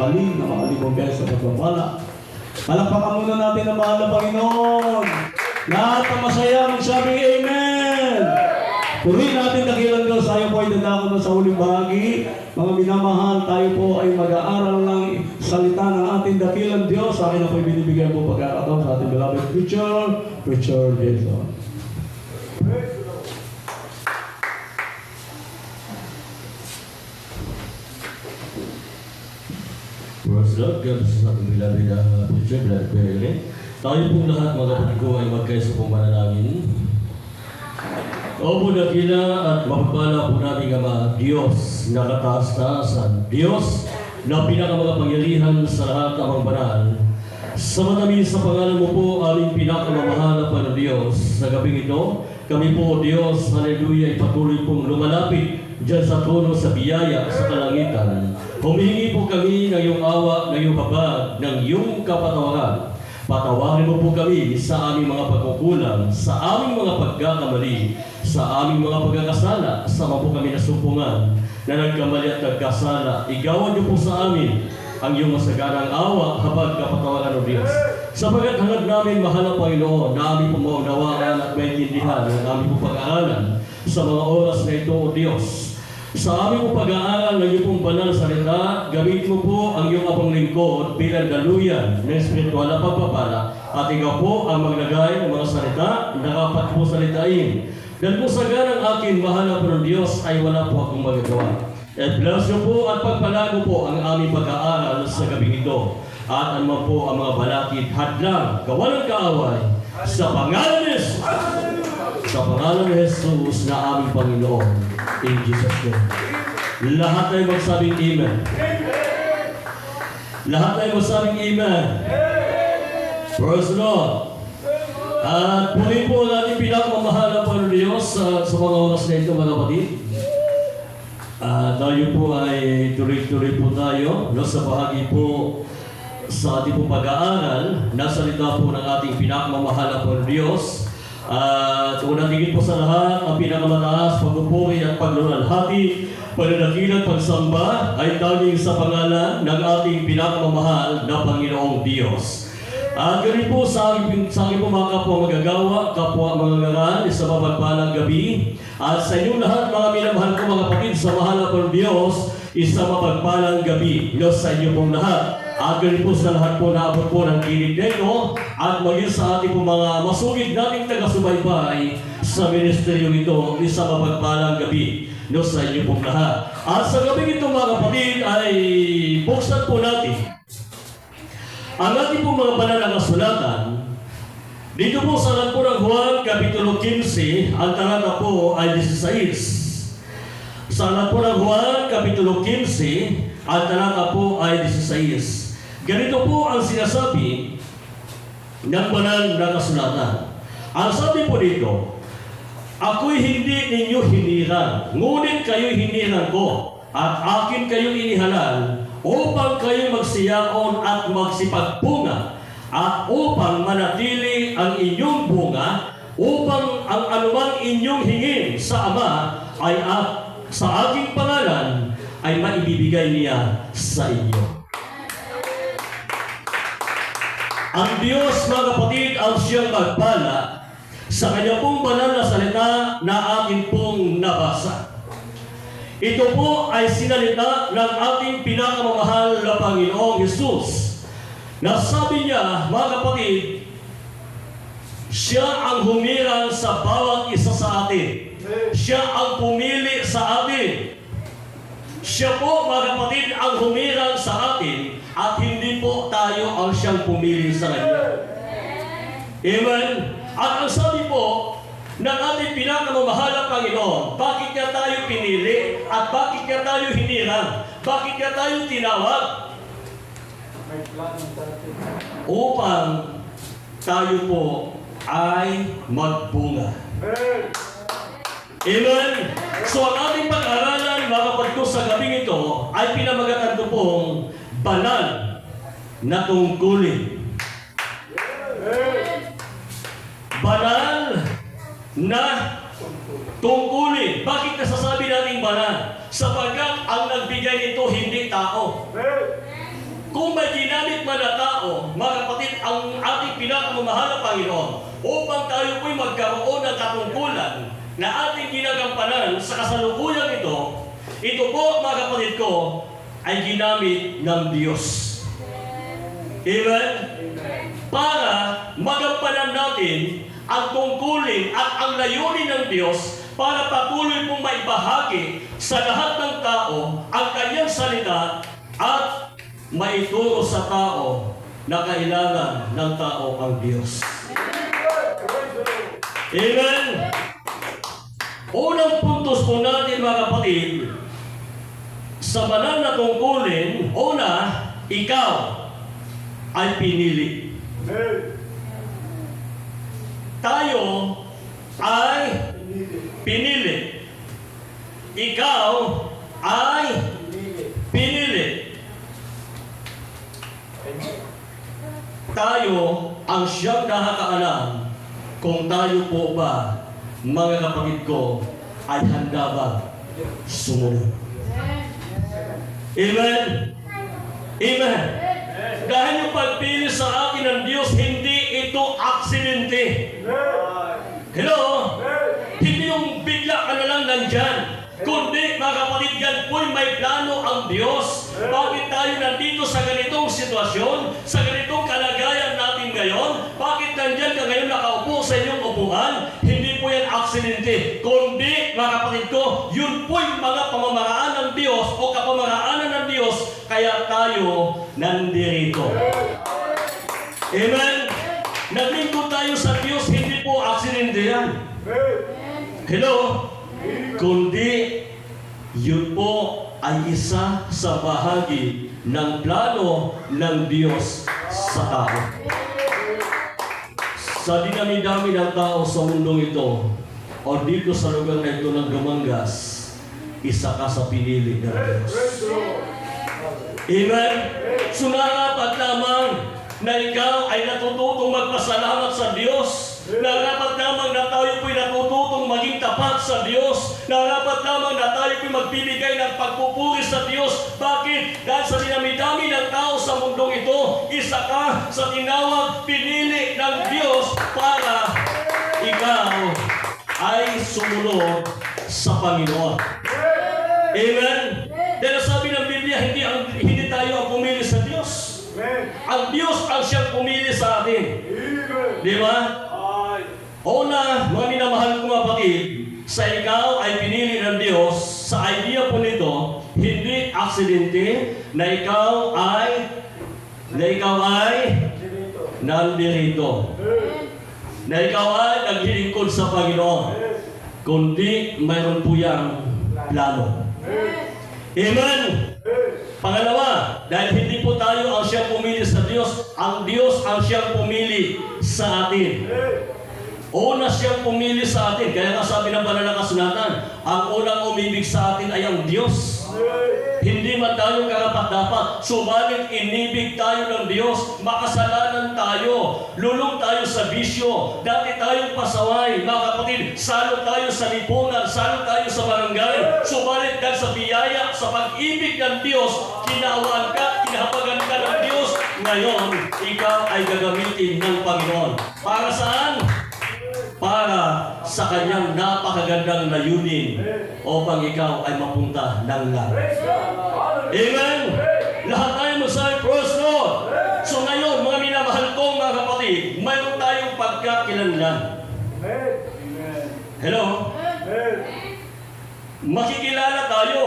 mahalin na mahalin beses sa pagpapala. Palakpakan muna natin ang mahal na Panginoon. Lahat ang masaya, magsabing Amen! Purihin natin dakilang Diyos. Tayo po ay dadako na sa huling bahagi. Mga minamahal, tayo po ay mag-aaral ng salita ng ating dakilang Diyos. Sa akin na po binibigay po pagkakataon sa ating beloved Preacher Jason. Praise God, God sa ating beloved Preacher, beloved Perele. Tayo pong lahat mga kapatid ko ay magkaisa pong manalangin. Opo dakila at mapagpala po namin Ama, Diyos na kataas-taasan, Diyos na pinakamagapangyarihan sa lahat ng mga banal. Sa matamis sa pangalan mo po, aming pinakamamahal na Panginoon Diyos. Sa gabing ito, kami po, Diyos, haleluya, ay patuloy pong lumalapit diyan sa trono sa biyaya sa kalangitan. Humingi po kami ng iyong awa, ng iyong habag, ng iyong kapatawaran. Patawarin mo po kami sa aming mga pagkukulang, sa aming mga pagkakamali, sa aming mga pagkakasala, sa mga po kami nasumpungan na nagkamali at nagkasala. Igawan niyo po sa amin ang iyong masaganang awa, habag, kapatawaran o Diyos. Sapagat hangad namin, mahal na Panginoon, na aming pumaunawaan at maintindihan ang aming po pag-aaralan sa mga oras na ito, O Diyos. Sa aming po pag-aaral ng iyong pong banal salita, gamitin mo po ang iyong abang lingkod bilang daluyan ng espiritual na pagpapala at ikaw po ang maglagay ng mga salita na dapat po salitain. Dahil kung sa ganang akin, mahal na Panginoon Diyos, ay wala po akong magagawa. At bless niyo po at pagpalago po ang aming pag-aaral sa gabing ito. At ano po ang mga balakid, hadlang, gawa ng kaaway, sa pangalan ni Jesus. Sa pangalan ni Jesus na aming Panginoon. In Jesus' name. Lahat ay magsabing Amen. Lahat ay magsabing Amen. Praise the Lord. At puli po natin pinakamamahal na Panginoon Diyos sa mga oras na ito, mga kapatid. Tayo po ay tuloy-tuloy po tayo sa bahagi po sa ating po pag-aaral na salita po ng ating pinakamamahal na Panginoon Diyos. At unang tingin po sa lahat, ang pinakamataas, pagpupuri at paglulalhati, pananakilan, pagsamba ay tanging sa pangalan ng ating pinakamamahal na Panginoong Diyos. At ganun po sa aking po mga kapwa magagawa, kapwa mga ngaral, sa mapagpalang gabi. At sa inyong lahat, mga minamahal ko mga kapatid, sa mahal na Panginoong Diyos, isang mapagpalang gabi. Diyos sa inyo pong lahat. At ganun po sa lahat po naabot po ng kinig nito at maging sa ating po mga masugid nating taga-subaybay sa ministeryo ito, isang mapagpalang gabi. Diyos sa inyo pong lahat. At sa gabi ito mga kapatid ay buksan po natin ang ating po mga banal na kasulatan. Dito po sa Aklat po ng Juan, Kapitulo 15, ang talata po ay 16. Sa Aklat po ng Juan, Kapitulo 15, ang talata po ay 16. Ganito po ang sinasabi ng banal na kasulatan. Ang sabi po dito, ako'y hindi ninyo hiniran, ngunit kayo'y hiniran ko, at akin kayong inihalal, upang kayo magsiyaon at magsipagpunga, at upang manatili ang inyong bunga, upang ang anumang inyong hingin sa Ama ay sa aking pangalan ay maibibigay niya sa inyo. Ang Diyos, mga kapatid, ang siyang magpala sa kanya pong banal na salita na akin pong nabasa. Ito po ay sinalita ng ating pinakamamahal na Panginoong Jesus. Nasabi niya, mga kapatid, siya ang humirang sa bawat isa sa atin. Siya ang pumili sa atin. Siya po, mga kapatid, ang humirang sa atin at hindi po tayo ang siyang pumili sa kanya. Amen? At ang sabi po ng ating pinakamamahal na Panginoon, bakit niya tayo pinili at bakit niya tayo hinirang? Bakit niya tayo tinawag? Upang tayo po ay magbunga. Amen? So ang ating pag-aralan, mga kapatid ko, sa gabing ito ay pinamagatan ko pong banal na tungkulin. Banal na tungkulin. Bakit nasasabi natin banal? Sapagkat ang nagbigay nito hindi tao. kung may ginamit man na tao, mga kapatid, ang ating pinakamamahal na Panginoon, upang tayo po'y magkaroon ng katungkulan na ating ginagampanan sa kasalukuyang ito po, mga kapatid ko, ay ginamit ng Diyos. Amen? Para magampanan natin ang tungkulin at ang layunin ng Diyos para patuloy pong maibahagi sa lahat ng tao ang kanyang salita at maituro sa tao na kailangan ng tao ang Diyos. Amen? Unang puntos po natin, mga kapatid, sa banal na tungkulin, una, ikaw ay pinili. Tayo ay pinili. Ikaw ay pinili. Tayo ang siyang nakakaalam kung tayo po ba, mga kapatid ko, ay handa ba sumunod. Amen? Amen? Dahil yung pagpili sa akin ng Diyos, hindi ito aksidente. Hello? Hindi yung bigla ka na lang nandyan. Kundi, mga kapatid, yan po'y may plano ang Diyos. Bakit tayo nandito sa ganitong sitwasyon, sa ganitong kalagayan natin ngayon? Bakit nandyan ka ngayon nakaupo sa inyong upuan? Hindi po yan aksidente. Kundi, mga kapatid ko, yun po'y mga pamamaraan ng Diyos o kapamaraanan ng Diyos, kaya tayo nandirito. Amen? Naglingkod tayo sa Diyos, hindi po aksidente yan. Hello? Kundi, yun po ay isa sa bahagi ng plano ng Diyos sa tao. Sa dinami-dami ng tao sa mundong ito, o dito sa lugar na ito ng Dumangas, isa ka sa pinili ng Diyos. Amen? So narapat lamang na ikaw ay natututong magpasalamat sa Diyos. Narapat lamang na tayo po'y natututong maging tapat sa Diyos. Narapat lamang na tayo po'y magbibigay ng pagpupuri sa Diyos. Bakit? Dahil sa dinami-dami ng tao sa mundong ito, isa ka sa tinawag pinili ng Diyos para ikaw ay sumunod sa Panginoon. Amen? Dahil sabi ng Biblia, hindi tayo ang pumili sa Diyos. Ang Diyos ang siyang pumili sa atin. Di ba? Una, mga minamahal kong kapatid, sa ikaw ay pinili ng Diyos, sa idea po nito, hindi aksidente na ikaw ay nandirito. Na ikaw ay naglilingkod sa Panginoon. Kundi mayroon po yang plano. Amen! Pangalawa, dahil hindi po tayo ang siyang pumili sa Diyos, ang Diyos ang siyang pumili sa atin. Una siyang pumili sa atin. Kaya nga sabi ng banal na kasulatan, ang unang umibig sa atin ay ang Diyos. Hindi man tayo karapat-dapat, subalit inibig tayo ng Diyos, makasalanan tayo, lulong tayo sa bisyo, dati tayong pasaway, mga kapatid, salo tayo sa lipunan, salo tayo sa barangay, subalit dahil sa biyaya, sa pag-ibig ng Diyos, kinawaan ka, kinahabagan ka ng Diyos, ngayon, ikaw ay gagamitin ng Panginoon. Para saan? Para sa kanyang napakagandang layunin upang ikaw ay mapunta ng langit. Amen? Lahat tayo magsabi, praise Lord. So ngayon, mga minamahal kong mga kapatid, mayroon tayong pagkakilanlan. Hello? Makikilala tayo.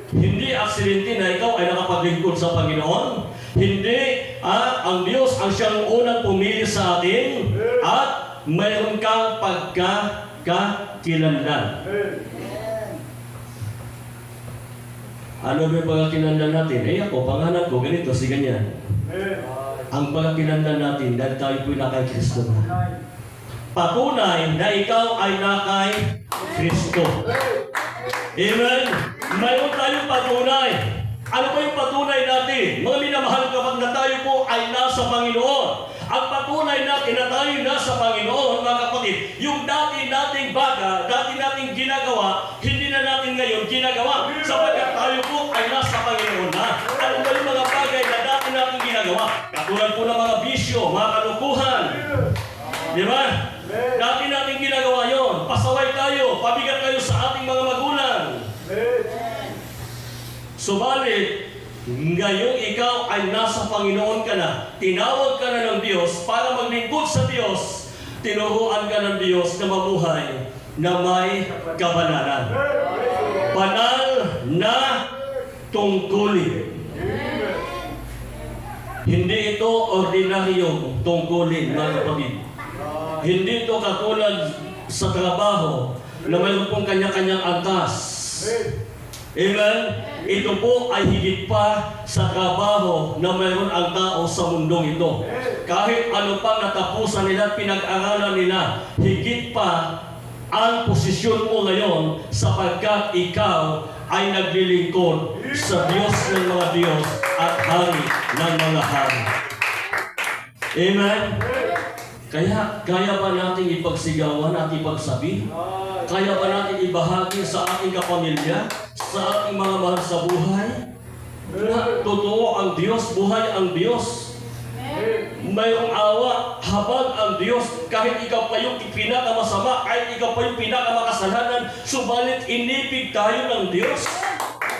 Hindi aksidente na ikaw ay nakapaglingkod sa Panginoon. Hindi, ang Diyos ang siyang unang pumili sa atin at mayroon kang pagkakakilanlan. Ano ba yung pagkakilanlan natin? Ako, pangalan ko, ganito, si ganyan. Ang pagkakilanlan natin dahil tayo po'y nakay Kristo. Patunay na ikaw ay nakay Kristo. Amen? Mayroon tayong patunay. Ano ba yung patunay natin? Mga minamahal kapag na tayo po ay nasa Panginoon. Ang patunay natin na tayo nasa Panginoon, mga kapatid, yung dati nating baga, dati nating ginagawa, hindi na natin ngayon ginagawa. Sapagkat tayo po ay nasa Panginoon na. Ano ba yung mga bagay na ginagawa. Katulad po ng mga bisyo, mga kalukuhan. Di ba? Dati natin ginagawa yon. Pasaway tayo, pabigat kayo sa ating mga magulang. Subalit, ngayong ikaw ay nasa Panginoon ka na, tinawag ka na ng Diyos para maglingkod sa Diyos, tinuruan ka ng Diyos na mabuhay na may kabanalan. Banal na tungkulin. Hindi ito ordinaryong tungkulin, mga kapatid. Hindi ito katulad sa trabaho na mayroon pong kanya-kanyang angkas. Amen? Ito po ay higit pa sa trabaho na mayroon ang tao sa mundong ito. Kahit ano pang natapusan nila, pinag-aralan nila, higit pa ang posisyon mo ngayon sapagkat ikaw ay naglilingkod sa Diyos ng mga Diyos at Hari ng mga Hari. Amen? Kaya ba natin ipagsigawan at ipagsabi? Kaya ba natin ibahagi sa ating kapamilya, sa ating mga mahal sa buhay? Na totoo ang Diyos, buhay ang Diyos. Mayroong awa, habag ang Diyos, kahit ikaw pa yung pinakamasama, kahit ikaw pa yung pinakamakasalanan, subalit inibig tayo ng Diyos.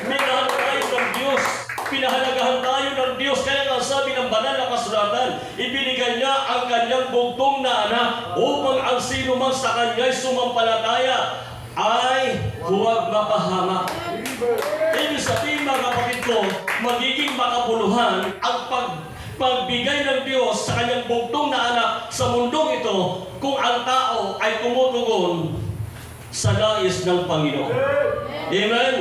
Minahal tayo ng Diyos. Pinahalagahan tayo ng Diyos. Kaya ang sabi ng banal na kasulatan, ibinigay niya ang kanyang bugtong na anak upang ang sino man sa kanya'y sumampalataya ay huwag mapahamak. Ibig sabihin, mga kapatid ko, magiging makabuluhan ang pagbigay ng Diyos sa kanyang bugtong na anak sa mundong ito kung ang tao ay tumutugon sa nais ng Panginoon. Amen?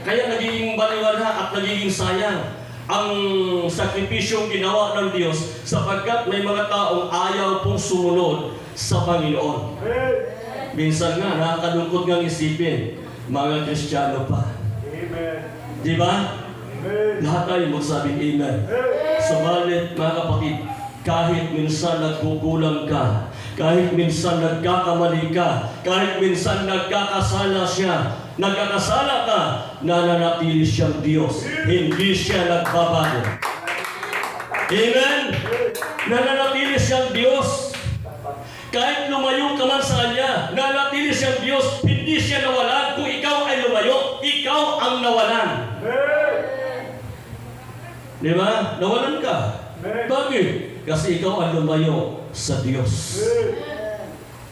Kaya nagiging baliwala at nagiging sayang ang sakripisyong ginawa ng Diyos sapagkat may mga taong ayaw pong sumunod sa Panginoon. Minsan nga, nakakalungkot ngang isipin, mga Kristiyano pa. Di ba? Lahat tayo magsabing Amen. Subalit, mga kapatid, kahit minsan nagkukulang ka, kahit minsan nagkakamali ka, kahit minsan nagkakasala ka, nananatili siyang Diyos. Hindi siya nagbabago. Amen? Nananatili siyang Diyos. Kahit lumayo ka man sa Kanya, nananatili siyang Diyos. Hindi siya nawalan. Kung ikaw ay lumayo, ikaw ang nawalan. Di ba? Nawalan ka. Bakit? Kasi ikaw ang lumayo sa Diyos.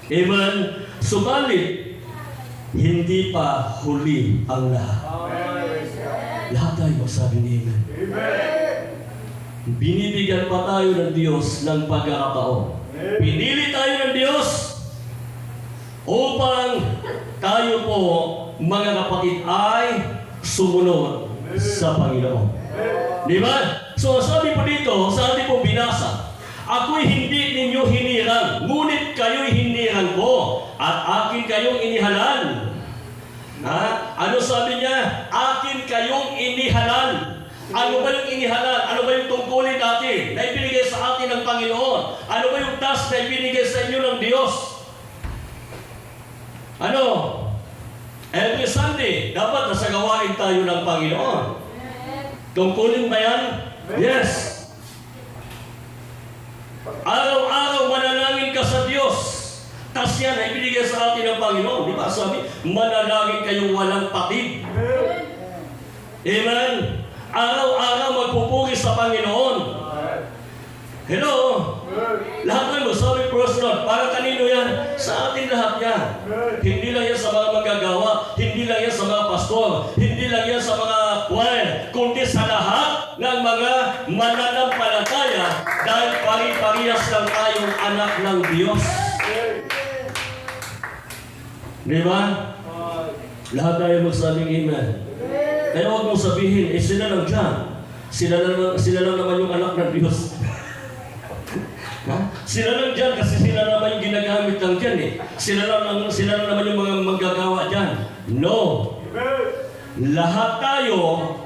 Amen? Subalit, hindi pa huli ang lahat. Lahat tayo magsabi ni Amen. Binibigyan pa tayo ng Diyos ng pagkakataon. Pinili tayo ng Diyos upang tayo po, mga kapatid, ay sumunod sa Panginoon. Di ba? So, sabi po dito, sa ating po binasa, ako'y hindi ninyo hinirang, ngunit kayo'y hinirang ko, at akin kayong inihalal. Ano sabi niya? Akin kayong inihalal. Ano ba yung inihalal? Ano ba yung tungkulin natin na ibinigay sa atin ng Panginoon? Ano ba yung task na ibinigay sa inyo ng Diyos? Ano? Every Sunday, dapat nasa gawain tayo ng Panginoon. Tungkulin ba yan? Yes. Araw-araw manalangin ka sa Diyos. Tas yan ay binigay sa atin ng Panginoon. Di ba sabi, manalangin kayong walang patid. Amen? Araw-araw magpupuri sa Panginoon. Hello? Lahat tayo sabi personal. Para kanino yan? Sa atin lahat yan. Hindi lang yan sa mga magagawa. Hindi lang yan sa mga pastor. Hindi lang yan sa mga choir. Kundi sa lahat ng mga mananampalataya dahil pari-parihas lang tayong anak ng Diyos. Di ba? Lahat tayo magsabing Amen. Kaya huwag mong sabihin, sila lang dyan. Sila lang naman yung anak ng Diyos. Sila lang dyan kasi sila naman yung ginagamit lang dyan eh. Sila lang naman yung mga manggagawa dyan. No. Lahat tayo,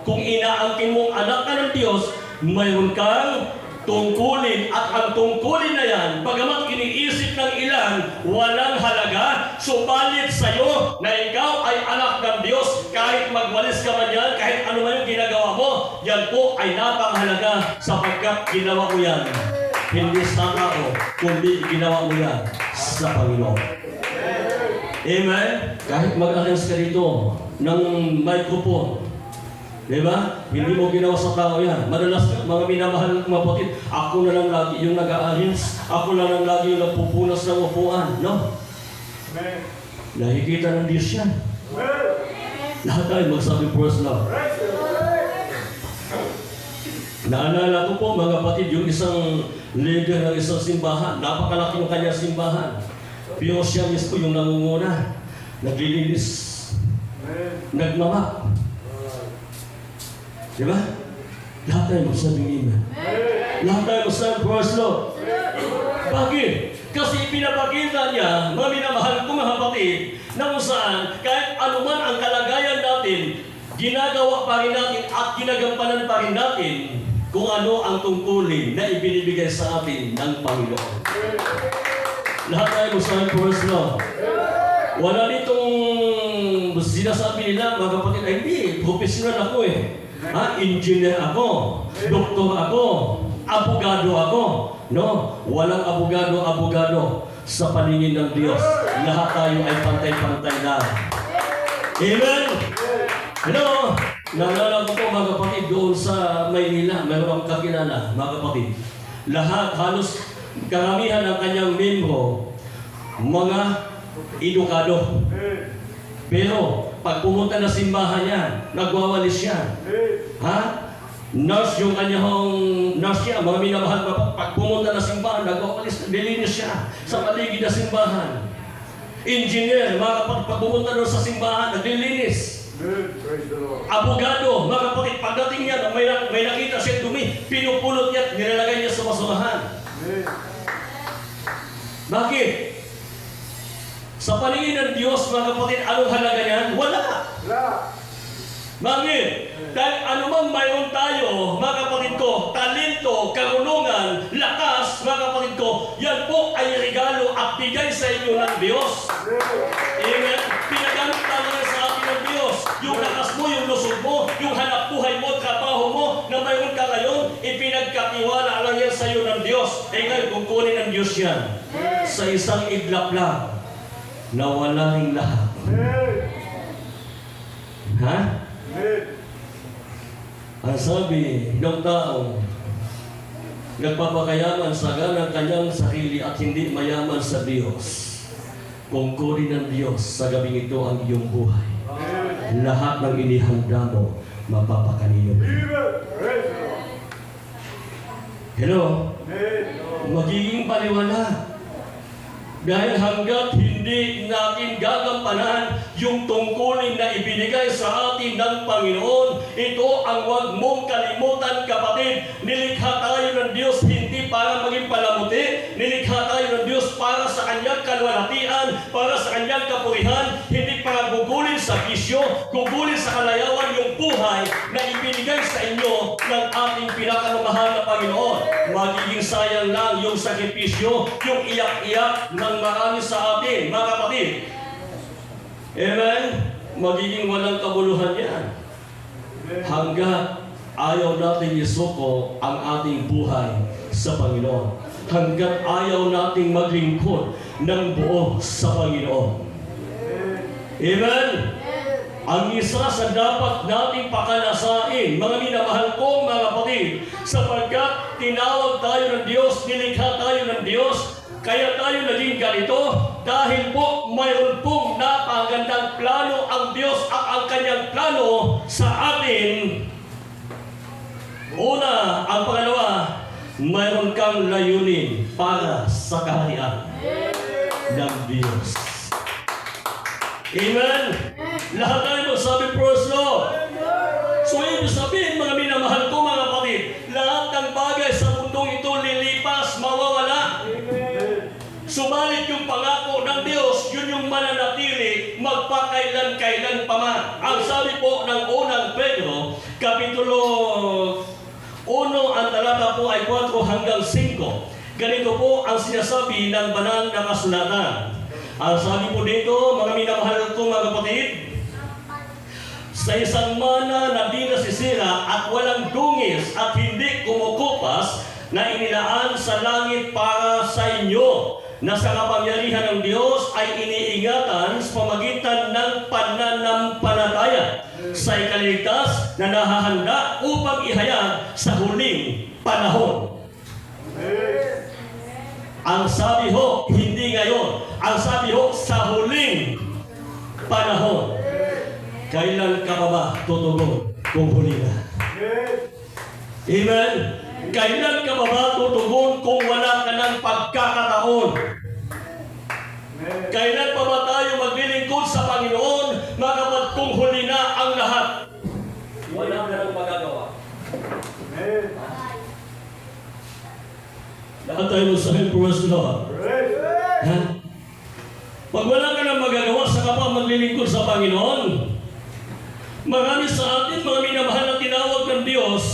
kung inaangkin mong anak ka ng Diyos, mayroon kang tungkulin at ang tungkulin na yan, bagamat iniisip ng ilan, walang halaga, subalit sa'yo na ikaw ay anak ng Diyos, kahit magwalis ka man yan, kahit ano man yung ginagawa mo, yan po ay napakahalaga sapagkat ginawa mo yan. Hindi sa tao, kundi ginawa mo yan sa Panginoon. Amen? Kahit mag-arrange ka dito ng microphone, di ba? Hindi mo ginawa sa tao yan. Madalas mga minamahal ng kapatid, ako na lang lagi yung nag-a-arrange, ako na lang lagi yung nagpupunas ng upuan. No? Amen. Nakikita ng Diyos yan. Lahat tayo magsabi first love. Naalala ko po mga kapatid, yung isang leader ng isang simbahan, napakalaki ng kanyang simbahan. Pero siya mismo yung nangunguna, naglilinis, nagmamap. Diba? Lahat tayo magsabing amen. Lahat tayo magsabing first love. Bakit? Kasi pinapakita niya, mga minamahal ko mga kapatid, na kung saan, kahit anuman ang kalagayan natin, ginagawa pa rin natin at ginagampanan pa rin natin kung ano ang tungkulin na ibinibigay sa atin ng Panginoon. Lahat tayo magsabing first love. Wala ditong sinasabi nila, mga kapatid, ay hindi, professional ako eh. Engineer ako, doktor ako, abogado ako. No, walang abogado sa paningin ng Diyos. Lahat tayo ay pantay-pantay na. Amen? Hello? Naalala ko po mga kapatid doon sa Maynila, mayroong kakilala, mga kapatid. Lahat, halos karamihan ng kanyang membro, mga edukado. Pero, pag pumunta na simbahan niya, nagwawalis siya. Nurse yung kanyang nurse niya, mga minamahal pa, pag pumunta na simbahan, nagwawalis, nililinis siya sa paligid na simbahan. Engineer, mga kapatid, pag pumunta doon sa simbahan, naglilinis. Abogado, mga kapatid, pagdating niya, may nakita siya dumi, pinupulot niya at nilalagay niya sa basurahan. Bakit? Sa paningin ng Diyos, mga kapatid, anong halaga niyan? Wala. Bakit? Dahil anumang mayroon tayo, mga kapatid ko, talento, karunungan, lakas, mga kapatid ko, yan po ay regalo at bigay sa inyo ng Diyos. Amen? Pinagamit naman sa atin ng Diyos. Yung lakas mo, yung lusog mo, yung hanap buhay mo, trabaho mo, na mayroon ka ngayon, ipinagkatiwala lang yan sa iyo ng Diyos. Eh ngayon, kung kunin ng Diyos yan, sa isang iglap lang, nawala rin lahat. Ha? Ang sabi ng tao, nagpapakayaman sa ganang kanyang sarili at hindi mayaman sa Diyos. Kung kunin ng Diyos sa gabing ito ang iyong buhay, lahat ng inihanda mo, mapapakaniyo. Hello? Magiging paliwanag. Dahil hanggat hindi natin gagampanan yung tungkulin na ibinigay sa atin ng Panginoon, ito ang huwag mong kalimutan, kapatid. Nilikha tayo ng Diyos hindi para maging palamuti. Nilikha tayo ng Diyos para sa Kanyang kalwalhatian, para sa Kanyang kapurihan, hindi para gugulin sa bisyo, gugulin sa kalayawan yung buhay na ibinigay sa inyo ng ating pinakamamahal na Panginoon. Magiging sayang lang yung sakripisyo, yung iyak-iyak ng marami sa atin, mga kapatid. Amen? Magiging walang kabuluhan yan. Hanggat ayaw natin isuko ang ating buhay sa Panginoon. Hanggat ayaw nating maglingkod ng buo sa Panginoon. Amen? Ang isa sa dapat nating pakalasain, mga minamahal kong mga kapatid, sapagkat tinawag tayo ng Diyos, nilikha tayo ng Diyos, kaya tayo naging ganito dahil po mayroon pong napagandang plano ang Diyos at ang Kanyang plano sa atin. Una, ang pangalawa, mayroon kang layunin para sa kaharian ng Diyos. Amen? Lahat tayo magsabi, praise Lord. So, ibig sabihin, mga minamahal ko, mga kapatid, lahat ng bagay sa mundong ito lilipas, mawawala. Subalit yung pangako ng Diyos, yun yung mananatili, magpakailan-kailan pa man. Ang sabi po ng unang Pedro, Kapitulo Uno, ang talata po ay 4 hanggang 5. Ganito po ang sinasabi ng banal na kasulatan. Ang sabi po dito, mga minamahal ko mga kapatid, sa isang mana na di nasisira at walang dungis at hindi kumukupas na inilaan sa langit para sa inyo, na sa kapangyarihan ng Diyos ay iniingatan sa pamagitan ng pananampalataya sa ikaligtas na nahahanda upang ihayag sa huling panahon. Ang sabi ho, hindi ngayon. Ang sabi ho, sa huling panahon. Kailan ka ba tutugon kung huli na? Amen? Kailan ka ba tutugon kung wala ka ng pagkakataon? Kailan pa ba tayo maglilingkod sa Panginoon, mga kapatid, kung huli na ang lahat? Wala na nang magagawa. Lahat tayo masahin, praise the Lord. Ha? Pag wala ka nang magagawa, saka pa maglilingkod sa Panginoon, marami sa atin, mga minamahal na tinawag ng Diyos,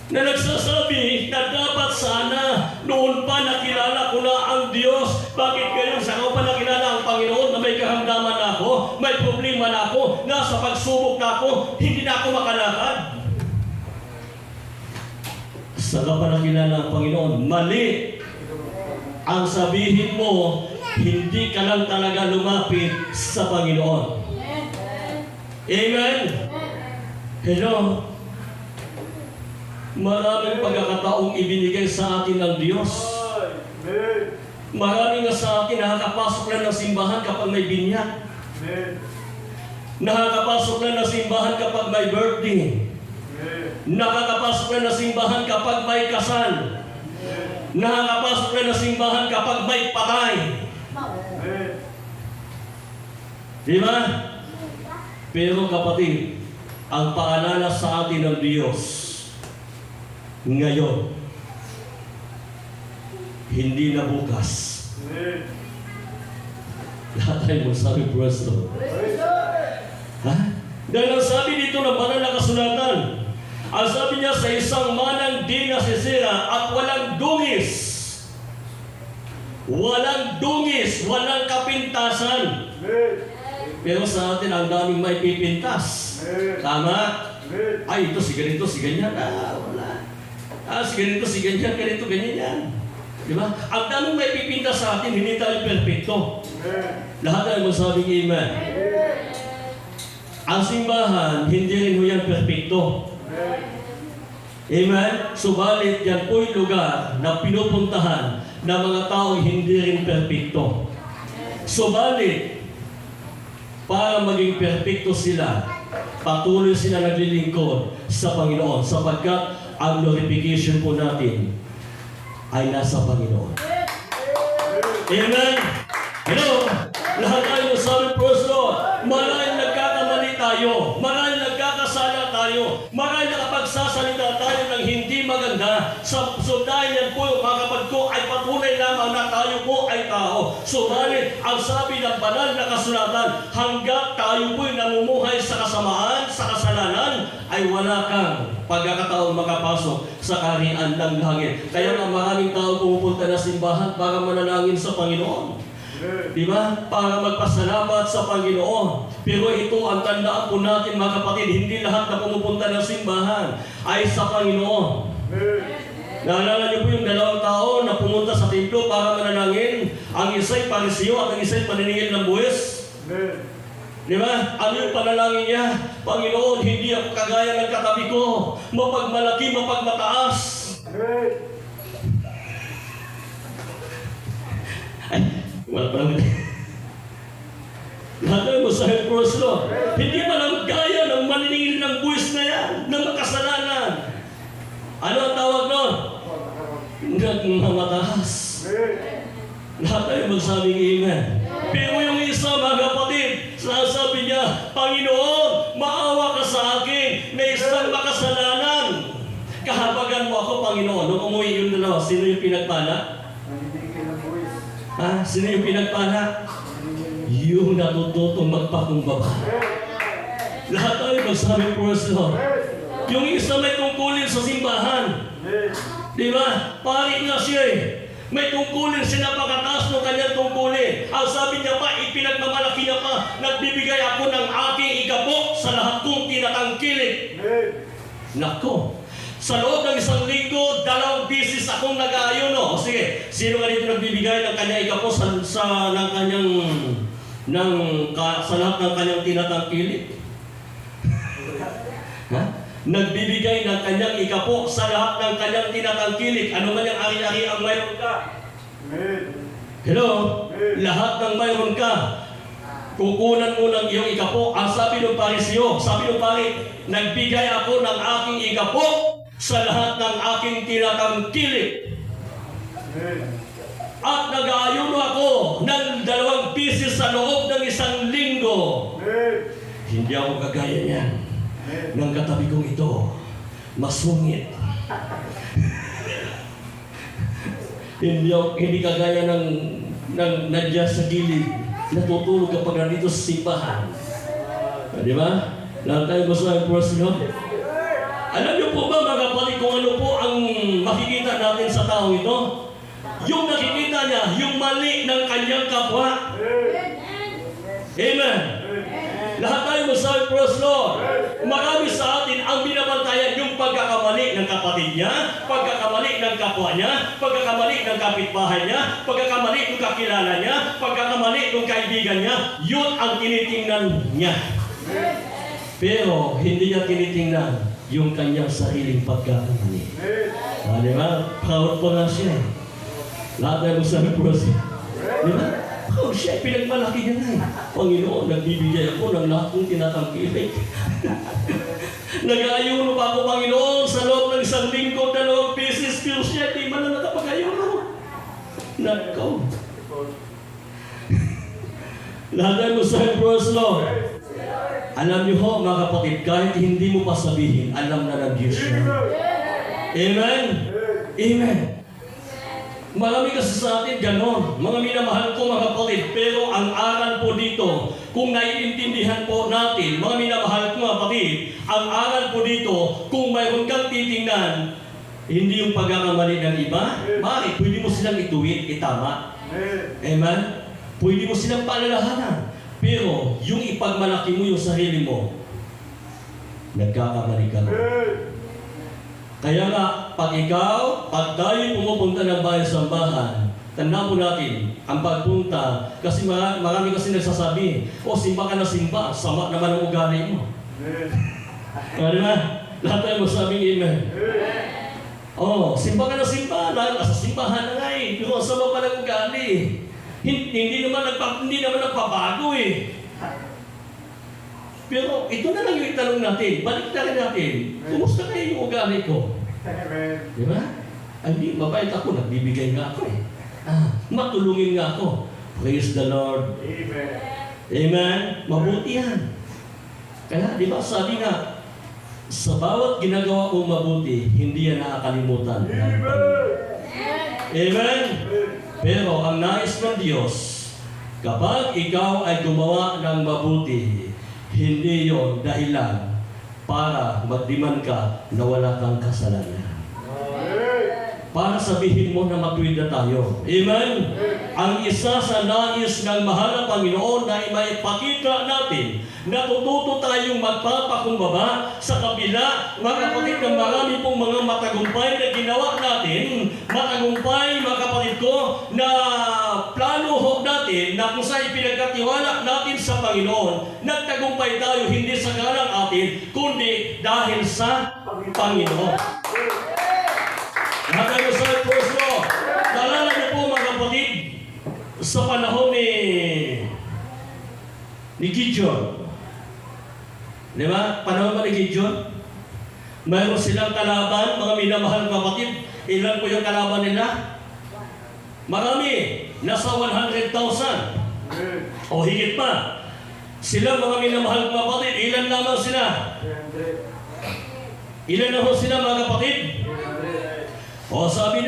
na nagsasabi na dapat sana noon pa nakilala ko na ang Diyos. Bakit ngayon sa ko pa nakilala ang Panginoon na may karamdaman na ako, may problema na ako, nasa pagsubok na ako, hindi na ako makalakad? Saka pa nakilala ang Panginoon. Mali ang sabihin mo, hindi ka lang talaga lumapit sa Panginoon. Amen? Hello? Maraming pagkakataong ibinigay sa atin ng Diyos. Marami nga sa atin nakakapasok lang ng simbahan kapag may binyag. Nakakapasok lang ng simbahan kapag may birthday. Nakakapasok lang ng simbahan kapag may kasal. Nakakapasok lang ng simbahan kapag may patay. Di ba? Pero kapatid, ang paalala sa atin ng Diyos ngayon, hindi na bukas. Lahat tayo magsabi, praise the Lord. Ha? Dahil ang sabi dito ng banal na kasulatan, ang sabi niya, sa isang manang di nasisira at walang dungis. Walang dungis, walang kapintasan. Pero sa atin, ang daming may pipintas. Tama? Ay, ito si ganito, si ganyan. Wala. Si ganito, si ganyan, ganito, ganyan yan. Di ba? Ang daming may pipintas sa atin, hindi tayo perfecto. Lahat tayo magsabing amen. Ang simbahan, hindi rin mo yan perfecto. Amen? Subalit, yan po'y lugar na pinupuntahan ng mga taong hindi rin perfecto. Subalit, para maging perfecto sila, patuloy sila naglilingkod sa Panginoon sapagkat ang glorification po natin ay nasa Panginoon. Amen? Hello? Lahat tayo sabi, praise Lord. Maraming nagkakamali tayo. Maraming nagkakasala tayo. Maraming nakapagsasalita tayo ng hindi maganda. So dahil yan po, mga kapatid ko, ay patunay lamang na tayo po ay tao. Subalit, ang sabi ng banal na kasulatan, hanggat tayo po'y namumuhay sa kasamaan, sa kasalanan, ay wala kang pagkakataon makapasok sa kaharian ng langit. Kaya nga maraming tao pumupunta na simbahan para manalangin sa Panginoon. Diba? Para magpasalamat sa Panginoon. Pero ito ang tandaan po natin, mga kapatid, hindi lahat na pumupunta ng simbahan ay sa Panginoon. Naalala niyo po yung dalawang tao na pumunta sa templo para manalangin. Ang isa'y pariseo at ang isa'y paniningil ng buwis. Diba? Ano yung panalangin niya? Panginoon, hindi ako kagaya ng katabi ko. Mapagmalaki, mapagmataas. Ay, wala pa naman. Lahat tayo masahil, praise Lord. Hindi man ang gaya ng maniningil ng buwis na yan, ng makasalanan. Ano ang tawag nun? Nagmamataas. Lahat tayo magsabing amen. Pero yung isa, mga kapatid, sasabi niya, Panginoon, maawa ka sa akin na isang makasalanan. Kahabagan mo ako, Panginoon. Nung umuwi yung dalawa, sino yung pinagpala? Ha? Sino yung pinagpala? Yung natututong magpakumbaba. Lahat tayo magsabi, praise Lord. Yung isa may tungkulin sa simbahan. Di ba? Pari nga siya eh. May tungkulin siya, napakataas ng kanyang tungkulin. Ang sabi niya pa, ipinagmamalaki niya pa, nagbibigay ako ng aking igapo sa lahat kong tinatangkilik. Nako, sa loob ng isang linggo, 2 beses akong nag-aayuno. O sige, sino nga dito nagbibigay ng kanyang igapo sa lahat ng kanyang tinatangkilik? Ha? Nagbibigay ng kanyang ikapo sa lahat ng kanyang tinatangkilik. Ano man yung ari-ari ang mayroon ka? Hello? Lahat ng mayroon ka, kukunan mo ng iyong ikapo. Ang sabi ng pariseo, sabi ng pari, nagbigay ako ng aking ikapo sa lahat ng aking tinatangkilik. At nag-aayuno ako ng 2 beses sa loob ng isang linggo. Hindi ako kagaya niyan. Ng katabi kong ito, masungit. hindi kagaya ng nandiyan sa gilid, natutulog kapag nandito sa simbahan. Di ba? Lahat tayo gusto ng first, no? Alam niyo po ba, mga kapatid, kung ano po ang makikita natin sa tao ito? Yung nakikita niya, yung mali ng kanyang kapwa. Amen. Lahat tayo masabi, praise Lord. Marami sa atin ang binabantayan yung pagkakamali ng kapatid niya, pagkakamali ng kapwa niya, pagkakamali ng kapitbahay niya, pagkakamali ng kakilala niya, pagkakamali ng kaibigan niya. Yun ang tinitingnan niya. Pero hindi niya tinitingnan yung kanyang sariling pagkakamali. Di ba? Proud pa nga siya. Lahat tayo masabi, praise Lord. Di ba? Oh, siya, pinagmalaki niya na eh. Panginoon, nagbibigay ako ng lahat kong tinatangkilik. Nag-aayuno pa ako, Panginoon, sa loob ng isang linggo, 2 beses, pero siya, di man na nakapag-ayuno. Nagkaw. Lahat mo sa praise Lord. Alam niyo ho, mga kapatid, kahit hindi mo pa sabihin, alam na ng Diyos na. Amen? Amen. Marami kasi sa atin ganon. Mga minamahal ko, mga kapatid, pero ang aral po dito, kung naiintindihan po natin, mga minamahal ko, mga kapatid, ang aral po dito, kung mayroon kang titingnan, hindi yung pagkakamali ng iba, bakit? Pwede mo silang ituwid, itama. Amen? Pwede mo silang paalalahanan. Pero, yung ipagmalaki mo yung sarili mo, nagkakamali ka mo. Kaya nga, pag tayo pumupunta ng bayan sa sambahan, tandaan mo natin, ang pagpunta, kasi marami kasi nagsasabi, simba ka na simba, sama naman ang ugali mo. Di ba? Lahat tayo masabing amen. Simba ka na simba, nasa simbahan na nga eh, pero sama pa ng ugali. Hindi naman nagpabago eh. Pero ito na lang yung itanong natin. Balik na rin natin. Kumusta kayo yung ugali ko? Di ba? Hindi, mabait ako. Nagbibigay nga ako eh. Matulungin nga ako. Praise the Lord. Amen. Amen. Mabuti yan. Kaya, di ba, sabi nga, sa bawat ginagawa kong mabuti, hindi yan nakakalimutan. Amen. Pero ang nais ng Diyos, kapag ikaw ay gumawa ng mabuti, hindi yon dahilan para magdiman ka na wala kang kasalanan. Para sabihin mo na matuwid na tayo. Amen? Ang isa sa nais ng mahal na Panginoon na maipakita natin, natututo tayong magpapakumbaba sa kabila, mga kapatid, ng marami pong mga matagumpay na ginawa natin. Matagumpay, mga kapatid ko, na plano ho natin na kung saan ipinagkatiwala natin sa Panginoon. Nagtagumpay tayo hindi sa galang atin, kundi dahil sa Panginoon. Lahat tayo sa first law. Naalala niyo po, mga kapatid, sa panahon ni Gideon. Di ba? Panahon ba ni Gideon? Mayroon silang kalaban, mga minamahal kapatid. Ilan po yung kalaban nila? Marami. Nasa 100,000. O higit pa. Sila, mga minamahal kapatid, ilan lamang sila? Ilan na ho sila, mga kapatid? Sabi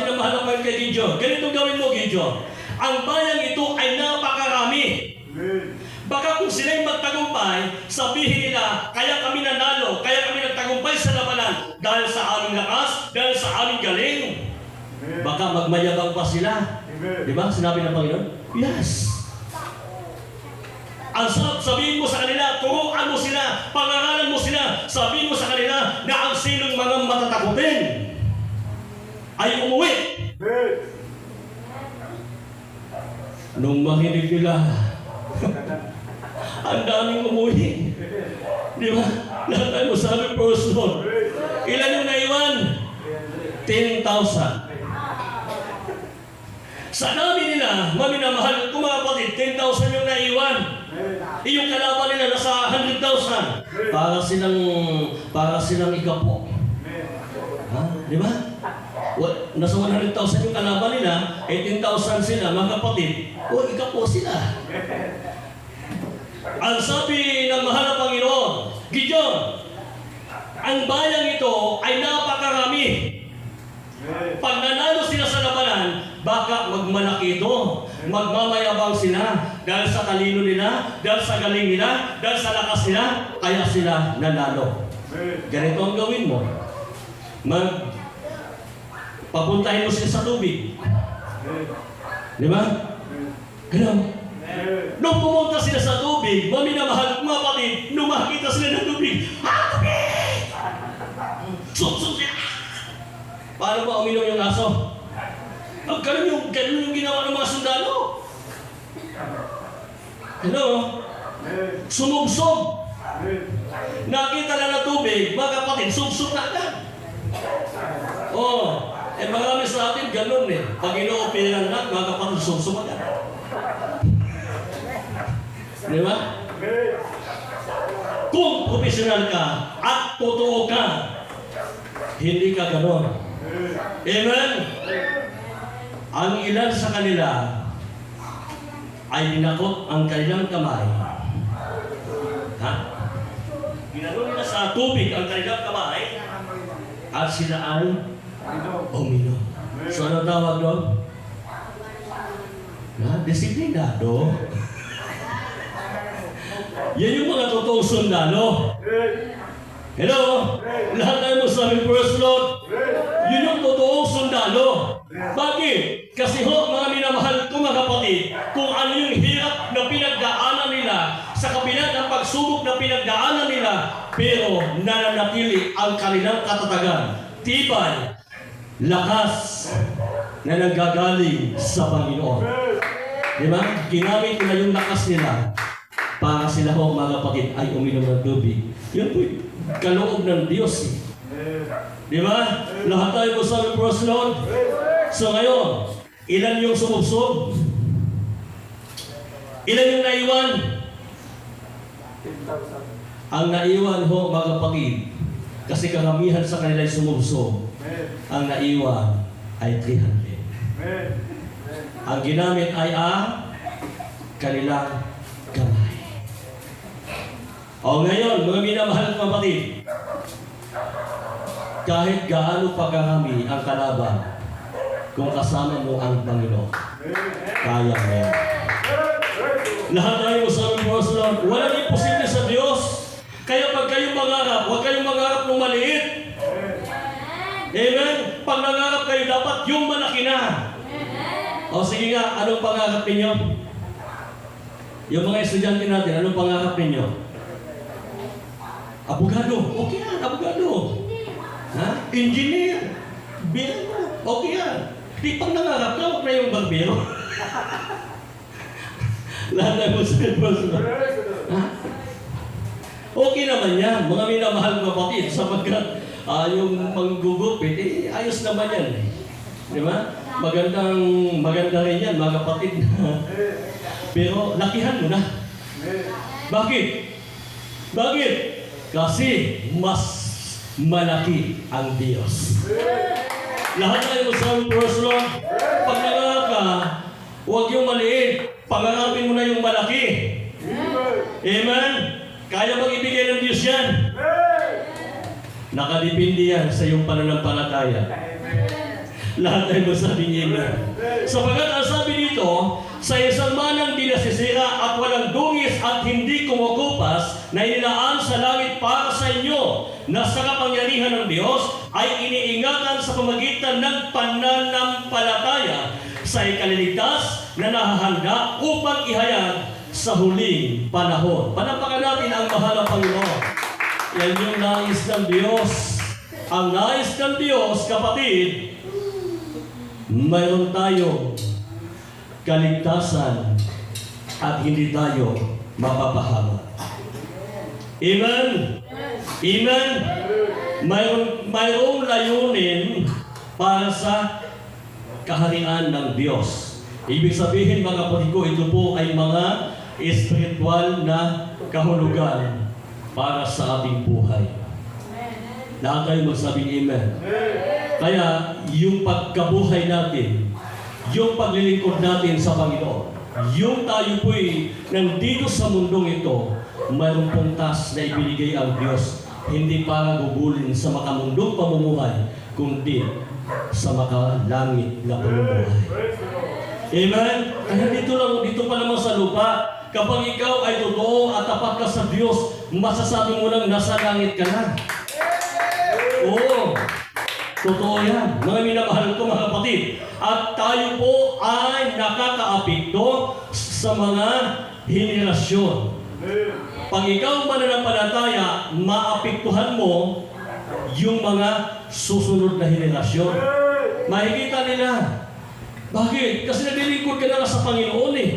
ng mahal na kay Gideon, ganito gawin mo, Gideon. Ang bayang ito ay napakarami. Baka kung sila'y magtagumpay, sabihin nila, kaya kami nanalo, kaya kami nagtagumpay sa dahil sa aming lakas, dahil sa aming galing. Baka magmayabang pa sila. Di ba? Sinabi ng Panginoon? Yes. Ang sabihin mo sa kanila, turuan mo sila, pangaralan mo sila, sabihin mo sa kanila na ang sinong mga matatakutin ay umuwi. Nung makinig nila, ang daming umuwi. Di ba? Lahat tayo sabi person. Ilan yung naiwan? 10,000. Sa dami nila, maminamahal, kung mga kapatid, 10,000 yung naiwan. Yung kalaban nila nasa 100,000. Para silang ikapo. Ha? Di ba? Nasa 100,000 yung kalaban nila, 18,000 sila, mga kapatid. Ikapo sila. Ang sabi ng mahal na Panginoon, Gideon, ang bayang ito ay napakarami. Pag nanalo sila sa labanan, baka magmalaki ito. Magmamayabang sila dahil sa talino nila, dahil sa galing nila, dahil sa lakas nila, kaya sila nanalo. Ganito ang gawin mo. Papuntahin mo sila sa tubig. Di ba? Ganun. Nung pumunta sila sa tubig, maminamahal, mga kapatid, nung makikita sila ng tubig, tubig! Sup sila! Paano ba uminom yung aso? Ganun yung ginawa ng mga sundalo. Ano? Sumubsob. Nakita na ng tubig, mga kapatid, subsob na agad. Marami sa atin ganun eh. Pag ino-operan na, mga kapatid, subsob agad. Di ba? Kung professional ka at totoo ka, hindi ka ganon. Amen? Ang ilan sa kanila ay binakot ang kanilang kamay. Ha? Ginano nila sa tubig ang kanilang kamay at sila ay uminom. So ano tawag doon? Disiplinado. Yan yung mga totoong sundalo. Hello? Lahat tayo masabi, First Lord, yun yung totoong sundalo. Bakit? Kasi mga minamahal ko mga kapatid, kung ano yung hirap na pinagdaanan nila, sa kabila ng pagsubok na pinagdaanan nila, pero nananatili ang kanilang katatagan, tibay, lakas na nanggagaling sa Panginoon. Di ba? Ginamit nila yung lakas nila para sila mga kapatid ay uminom ng tubig. Yun po kaloob ng Diyos. Di ba? Lahat tayo po sabi, First Lord. So ngayon, ilan yung sumubsob? Ilan yung naiwan? 10,000. Ang naiwan mga kapatid, kasi karamihan sa kanila ay sumubsob. Ang naiwan ay 300. Ang ginamit ay kanilang kamay. Ngayon, mga minamahal ng kapatid, kahit gaano pa karami ang kalaban, kung kasama mo ang Panginoon, kaya mo yan. Lahat tayo sa First Lord, walang imposible sa Diyos. Kaya pag kayong mangarap, huwag kayong mangarap ng maliit. Amen? Pag nangarap kayo, dapat yung malaki na. Sige nga, anong pangarap ninyo? Yung mga estudyante natin, anong pangarap ninyo? Abogado. Okay yan, abogado. Engineer. Biro. Okay yan. Di pag nangarap ka, huwag na yung barbero. Lahat na mo sa person. Okay naman yan. Mga minamahal ng kapatid, sapagkat yung panggugupit, ayos naman yan. Di ba? Maganda rin yan, mga kapatid. Pero lakihan mo na. Bakit? Bakit? Kasi mas malaki ang Diyos. Lahat tayo sa First Lord, pag nangarap ka, huwag yung maliit. Pangarapin mo na yung malaki. Amen? Kaya bang ibigay ng Diyos yan? Nakadepende yan sa iyong pananampalataya. Lahat ay masabing amen. Sapagat ang sabi dito, sa isang manang di nasisira at walang dungis at hindi kumukupas na inilaan sa langit para sa inyo na sa kapangyarihan ng Diyos ay iniingatan sa pamagitan ng pananampalataya sa ikaliligtas na nahahanda upang ihayag sa huling panahon. Panampakan natin ang mahal na Panginoon. Yan yung nais ng Diyos. Ang nais ng Diyos, kapatid, mayroon tayong kaligtasan at hindi tayo mapapahamak. Amen? Amen? Mayroong layunin para sa kaharian ng Diyos. Ibig sabihin, mga kapatid ko, ito po ay mga espiritual na kahulugan para sa ating buhay. Lahat tayo magsabing amen. Kaya, yung pagkabuhay natin, yung paglilingkod natin sa Panginoon, yung tayo po'y nandito sa mundong ito, mayroon pong task na ibinigay ang Diyos, hindi para gugulin sa makamundong pamumuhay, kundi sa makalangit na pamumuhay. Amen? Kaya dito pa naman sa lupa, kapag ikaw ay totoo at tapat ka sa Diyos, masasabi mo lang nasa langit ka na. Oo. Totoo yan. Mga minamahal ko, mga kapatid. At tayo po ay nakakaapekto sa mga henerasyon. Pag ikaw mananampalataya, maapektuhan mo yung mga susunod na henerasyon. Makikita nila. Bakit? Kasi naglilingkod ka na sa Panginoon eh.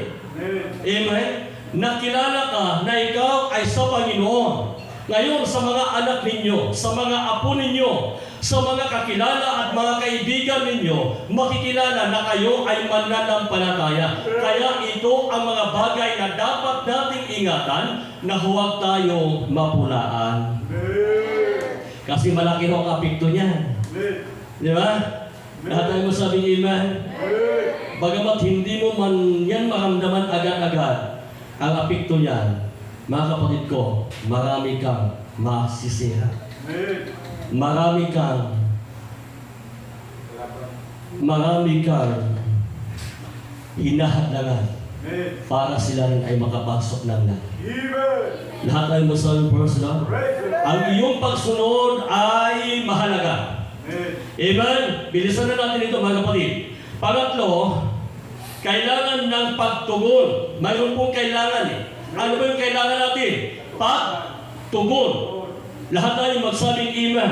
Amen? Nakilala ka na ikaw ay sa Panginoon. Ngayon, sa mga anak ninyo, sa mga apo ninyo, sa mga kakilala at mga kaibigan ninyo, makikilala na kayo ay mananampalataya. Kaya ito ang mga bagay na dapat nating ingatan na huwag tayong mapulaan. Kasi malaki ang apekto niyan. Di ba? Lahat tayo masabing amen. Bagamat hindi mo man yan maramdaman agad-agad, ang apekto niyan, mga kapatid ko, marami kang masisira. Marami kang hinahadlangan para sila rin ay makapasok ng langit. Lahat tayo masabing praise God. Ang iyong pagsunod ay mahalaga. Amen? Bilisan na natin ito, mga kapatid. Pangatlo, kailangan ng pagtugon. Mayroon pong kailangan eh. Ano ba yung kailangan natin? Pagtugon. Lahat tayo magsabing amen.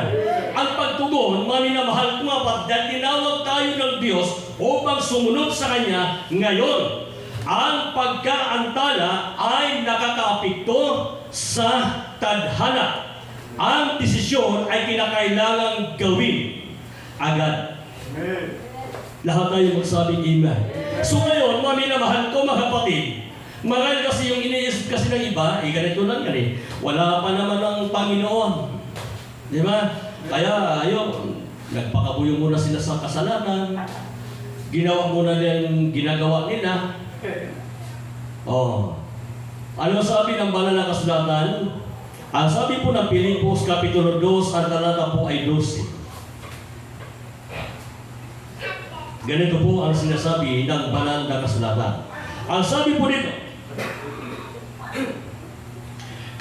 Ang pagtugon, mga minamahal ko nga pa, dahil tinawag tayo ng Diyos upang sumunod sa Kanya ngayon. Ang pagkaantala ay nakakaapekto sa tadhana. Ang desisyon ay kinakailangang gawin agad. Lahat tayo magsabing amen. So ngayon, mga minamahal ko, mga kapatid, marahil kasi yung iniisip kasi ng iba, ganito lang yan eh. Wala pa naman ang Panginoon. Di ba? Kaya, nagpakabuyo muna sila sa kasalanan. Ginawa muna nila yung ginagawa nila. Ano sabi ng banal na kasulatan? Ang sabi po ng Pilipos, Kapitulo 2, ang talata po ay 12. Ganito po ang sinasabi ng banal na kasulatan. Ang sabi po dito,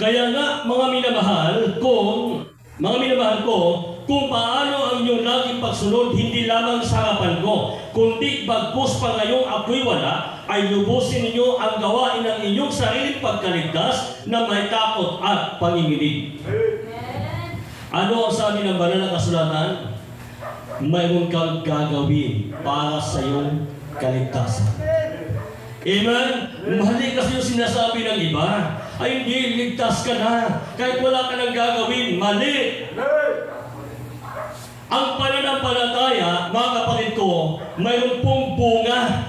kaya nga mga minamahal ko, kung paano ang inyong laging pagsunod, hindi lamang sa harapan ko, kundi bagkus pa ngayong ako'y wala, ay lubusin ninyo ang gawain ng inyong sariling pagkaligtas na may takot at panginginig. Ano ang sabi ng banal na kasulatan? Mayroon kang gagawin para sa iyong kaligtasan. Amen? Mali kasi yung sinasabi ng iba. Ay hindi, ligtas ka na. Kahit wala ka nang gagawin, mali. Ang pananampalataya, mga kapatid ko, mayroon pong bunga.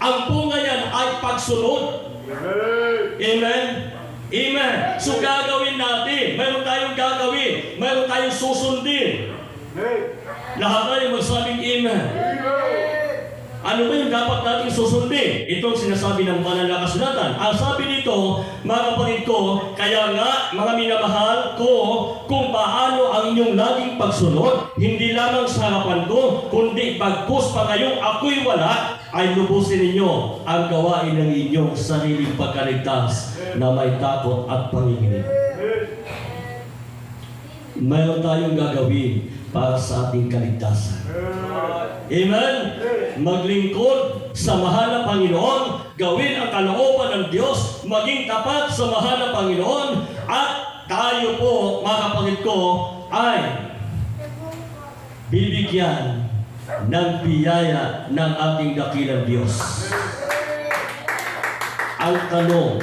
Ang bunga niyan ay pagsunod. Amen? Amen? So gagawin natin. Mayroon tayong gagawin. Mayroon tayong susundin. Lahat tayo magsabing amen. Ano ba yung dapat nating susundin? Itong sinasabi ng banal na kasulatan. Ang sabi dito, mga kapatid ko, kaya nga, mga minamahal ko, kung paano ang inyong laging pagsunod, hindi lamang sa harapan ko, kundi pagpus pa ngayong ako'y wala, ay lubusin ninyo ang gawain ng inyong sariling pagkaligtas na may takot at panginginig. Mayroon tayong gagawin para sa ating kaligtasan. Amen? Maglingkod sa mahal na Panginoon, gawin ang kalooban ng Diyos, maging tapat sa mahal na Panginoon, at tayo po, mga kapatid ko, ay bibigyan ng biyaya ng ating dakilang Diyos. Ang tanong,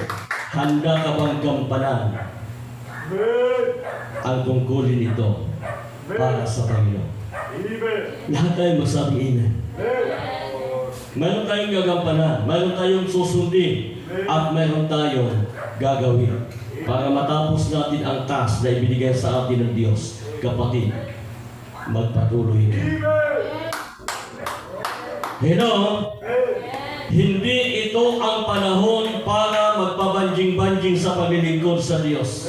handa ka bang gampanan ang tungkulin ito para sa Panginoon? Lahat tayo masabi amen. Mayroon tayong gagampanan, mayroon tayong susundin, at mayroon tayong gagawin para matapos natin ang task na ibinigay sa atin ng Diyos. Kapatid, magpatuloy ka. Hello? Hindi ito ang panahon para magpabanjing-banjing sa paglilingkod sa Diyos.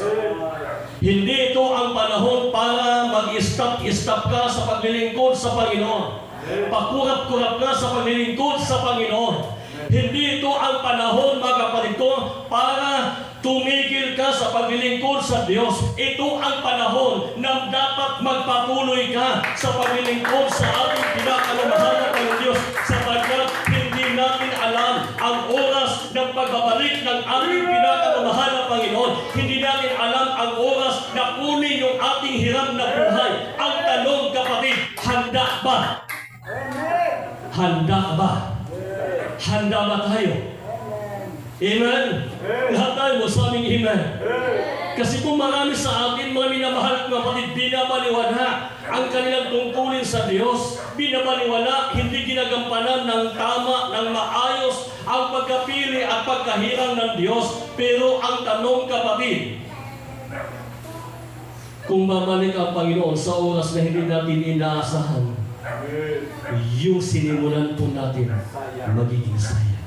Hindi ito ang panahon para mag-stop ka sa paglilingkod sa Panginoon. Pakurap-kurap ka sa paglilingkod sa Panginoon. Hindi ito ang panahon, mga kapatid ko, para tumigil ka sa paglilingkod sa Diyos. Ito ang panahon na dapat magpatuloy ka sa paglilingkod sa ating pinakamamahal na Diyos, sapagkat hindi natin alam ang oras ng pagbabalik ng ating pinakamamahal na Panginoon. Hindi natin alam ang oras na kunin yung ating hiram na buhay. Ang tanong, kapatid, handa ba? Handa ka ba? Handa ba tayo? Amen? Lahat tayo masabing amen. Kasi kung marami sa atin, mga minamahal ng kapatid, binabaliwala ang kanilang tungkulin sa Diyos, binabaliwala, hindi ginagampanan ng tama, ng maayos, ang pagkapili at pagkahirang ng Diyos. Pero ang tanong, kapatid, kung babalik ang Panginoon sa oras na hindi natin inaasahan, yung sinimulan po natin magiging saya.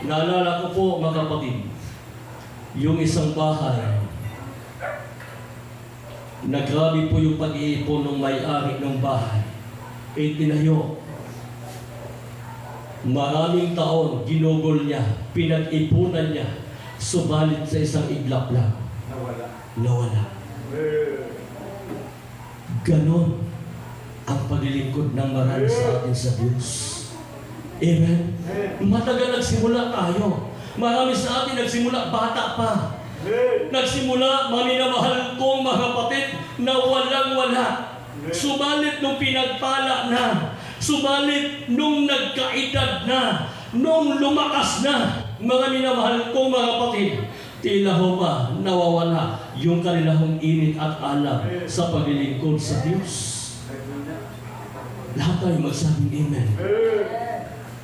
Naalala ko po, mga kapatid, yung isang bahay na grabe po yung pag-iipon ng may-ari ng bahay, tinayo. Maraming taon, ginugol niya, pinag-ipunan niya, subalit sa isang iglap lang, nawala. Ganon ang paglilingkod ng marami sa atin sa Diyos. Amen? Matagal nagsimula tayo. Marami sa atin nagsimula bata pa. Nagsimula, maminamahal kong mga kapatid, na walang-wala. Subalit nung pinagpala na, subalit nung nagkaedad na, nung lumakas na, mga minamahal kong mga kapatid, tila ho ba nawawala yung kanilang init at alam sa paglilingkod sa Diyos. Lahat tayo magsabing amen.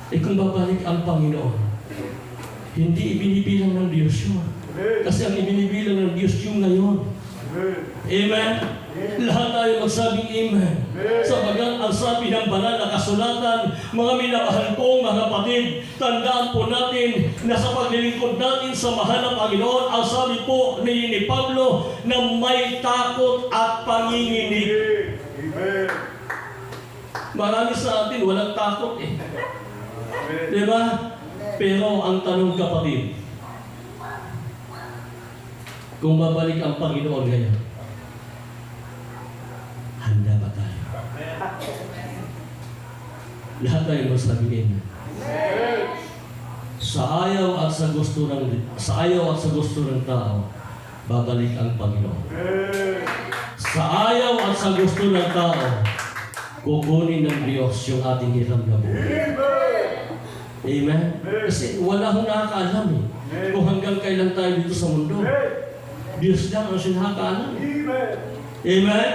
Kung babalik ang Panginoon, hindi ibinibilang ng Diyos yun. Kasi ang ibinibilang ng Diyos yung ngayon. Amen? Lahat tayo magsabing amen. Sapagat ang sabi ng banal na kasulatan, mga minamahal kong mga kapatid, tandaan po natin na sa paglilingkod natin sa mahal na Panginoon, ang sabi po ni Pablo na may takot at panginginig. Amen. Marami sa atin walang takot eh. Diba? Pero ang tanong, kapatid, kung babalik ang Panginoon ngayon, handa ba tayo? Lahat tayo masabihin. Sa ayaw at sa gusto ng tao, babalik ang Panginoon. Sa ayaw at sa gusto ng tao, kukunin ng Diyos yung ating hiram na buhay. Amen? Kasi wala akong nakakaalam eh. Kung hanggang kailan tayo dito sa mundo. Diyos lang ang sinakaalam. Amen?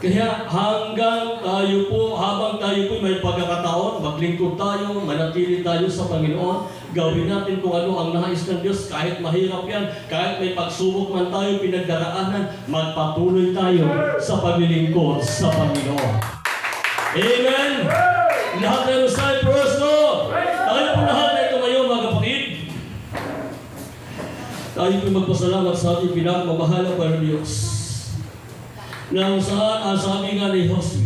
Kaya hanggang tayo po, habang tayo po may pagkakataon, maglingkod tayo, manatili tayo sa Panginoon, gawin natin kung ano ang nais ng Diyos, kahit mahirap yan, kahit may pagsubok man tayo pinagdaraanan, magpatuloy tayo sa paglilingkod sa Panginoon. Amen? Lahat tayo sa pwesto. Tayo po lahat na tumayo mga kapatid. Tayo po magpasalamat sa ating pinakamamahal na Panginoon Diyos. Nang saan ang sabi nga ni Jose,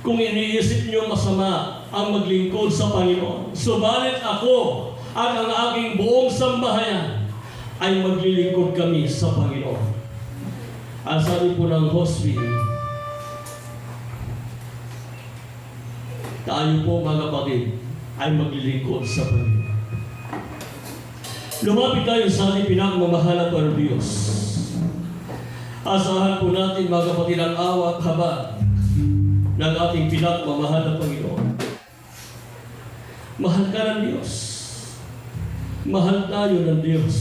kung iniisip niyo masama ang maglingkod sa Panginoon, subalit ako at ang aking buong sambahayan ay maglilingkod kami sa Panginoon. Ang sabi po ng Jose, tayo po mga kapatid ay maglilingkod sa Panginoon. Lumapit tayo sa ating pinakamamahal na Panginoon Diyos. Asahan po natin mga kapatid ang awa at habag ng ating pinakamamahal na Panginoon. Mahal ka ng Diyos. Mahal tayo ng Diyos.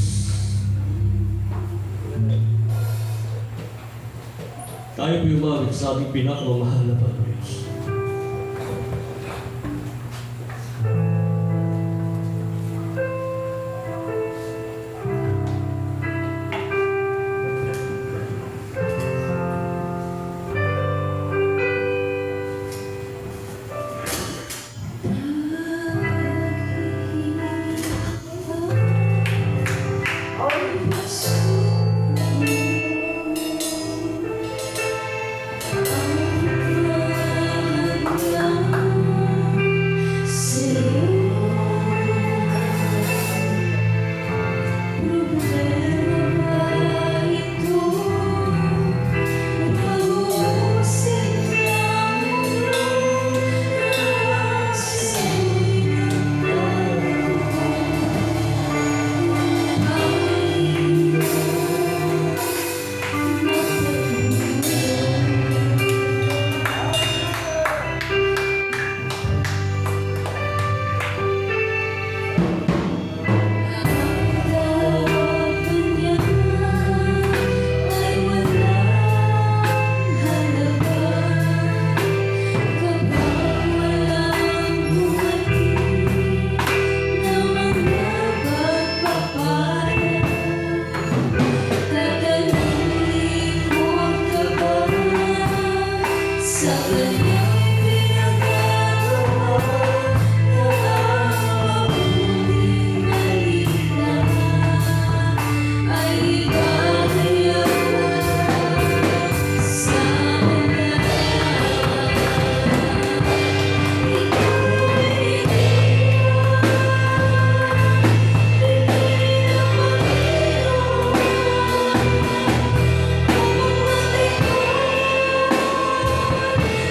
Tayo po umawit sa ating pinakamamahal na Panginoon Diyos.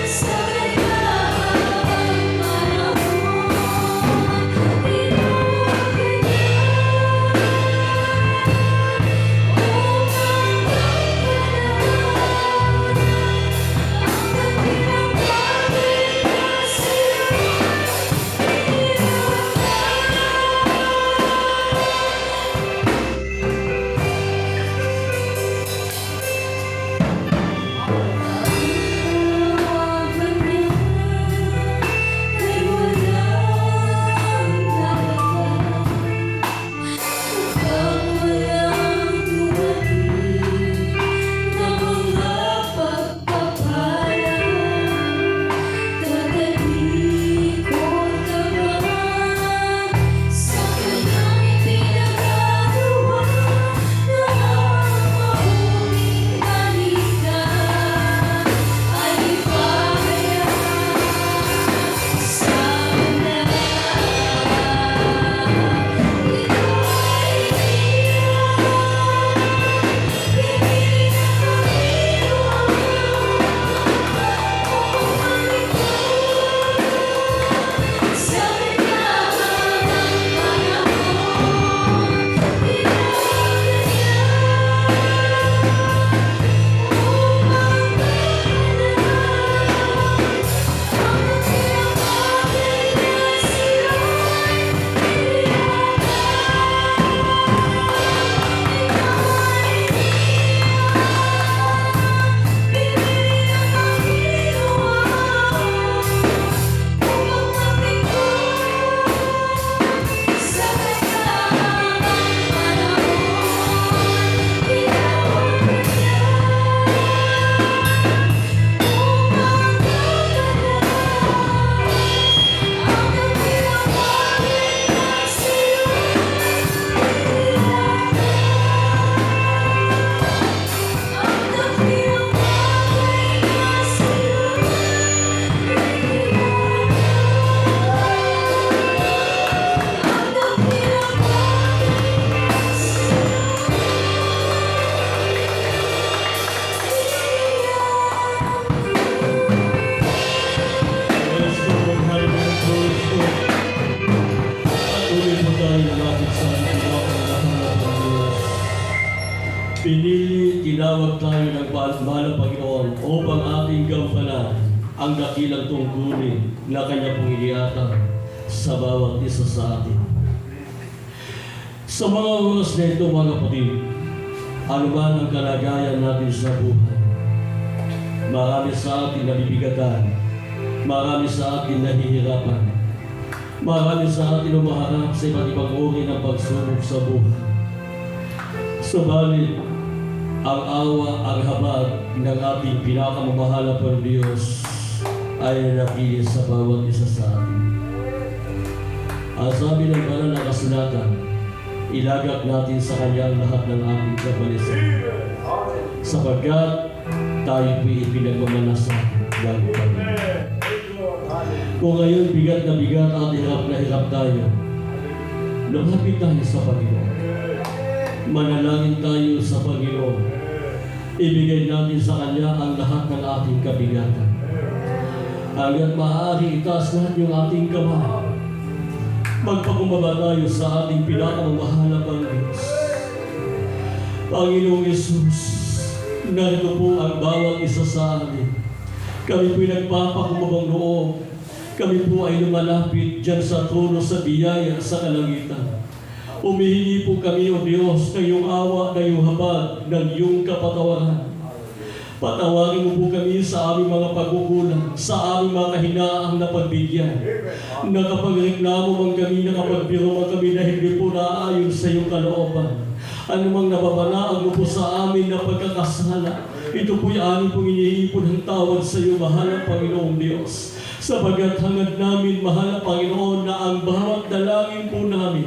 Sa tinawag tayo ng mahal na Panginoon upang ating gampanan ang dakilang tungkulin na Kanya pong iniatang sa bawat isa sa atin. Sa mga oras na ito, mga kapatid, ano man ang kalagayan natin sa buhay, marami sa atin nabibigatan, marami sa atin nahihirapan, marami sa atin umaharap sa iba't ibang uri ng pagsubok sa buhay. Subalit, ang awa, ang habag ng ating pinakamamahal na Diyos ay napili sa bawat isa sa atin. Ang sabi ng banal na kasulatan, ilagak natin sa Kanya ang lahat ng ating kabalisan, sapagkat tayo po'y ipinagmamanasan ng Panginoon. Kung ngayon bigat na bigat at hirap na hirap tayo, lumapit tayo sa Panginoon. Manalangin tayo sa Panginoon. Ibigay natin sa Kanya ang lahat ng ating kabigatan. Hanggat maaari, itaas natin yung ating kamay. Magpakumbaba tayo sa ating pinakamamahal na Diyos. Panginoong Yesus, narito po ang bawat isa sa atin. Kami po'y nagpapakumbabang loob. Kami po ay lumalapit dyan sa trono sa biyaya sa kalangitan. Umihingi po kami, O Diyos, ng iyong awa, ng iyong habag, ng iyong kapatawaran. Patawarin mo po kami sa aming mga pagkukulang, sa aming mga kahinaang na pagbigyan. Nakapagreklamo man kami, nakapagbiro man kami na hindi po naaayon sa iyong kalooban. Ano mang nababanaag mo po sa amin na pagkakasala, ito po'y aming pong inihingi po ng tawad sa iyo, mahal na Panginoong Diyos. Sapagat hangad namin, mahal na Panginoon, na ang bawat dalangin po namin,